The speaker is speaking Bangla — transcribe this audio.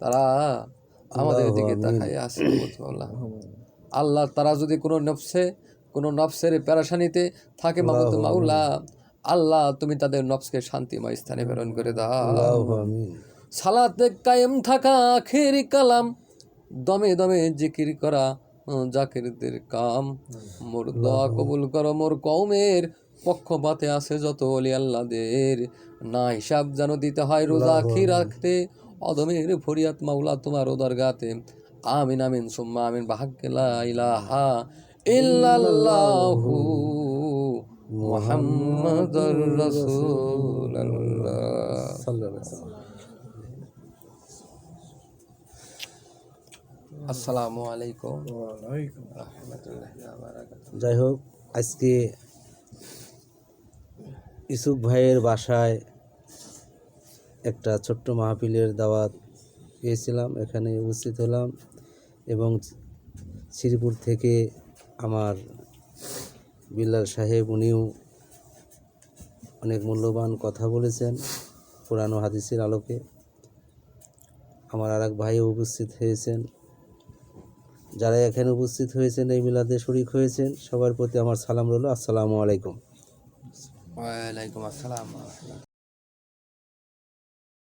তারা আমাদের দিকে তাকাই আছে। আল্লাহ তারা যদি কোনো নফসের পেরেশানিতে থাকে মাবুদ মাওলা, আল্লাহ তুমি তাদের নফসকে শান্তিময় স্থানে প্রেরণ করে দাও। সালাতে কায়েম থাকা আখেরি কালাম, দমে দমে জিকির করা জাকিরদের কাম। মোর দোয়া কবুল করো মোর কওমের পক্ষপাতে আছে যত ওলি আল্লাহদের, না হিসাব যেন দিতে হয় রোজা আখির রাখতে, অদমের ফরিয়াদ মাওলা তোমার দরগাতে। আমিন আমিন সুম্মা আমিন বাহাক্কে লা ইলাহা ইল্লাল্লাহু মুহাম্মাদুর রাসূলুল্লাহ। আসসালামু আলাইকুম রাহমাতুল্লাহি ওয়া বারাকাতুহু। যাই হোক, আজকে ইউসুফ ভাইয়ের বাসায় একটা ছোট্ট মাহফিলের দাওয়াত পেয়েছিলাম, এখানে উপস্থিত হলাম এবং শ্রীপুর থেকে আমার বিল্লাল সাহেব, উনিও অনেক মূল্যবান কথা বলেছেন পুরানো হাদিসের আলোকে। আমার আর এক ভাইও উপস্থিত হয়েছেন। যারা এখানে উপস্থিত হয়েছেন, এই মিলাদে শরীক হয়েছেন, সবার প্রতি আমার সালাম রইল। আসসালামু আলাইকুম। ওয়ালাইকুম আসসালাম।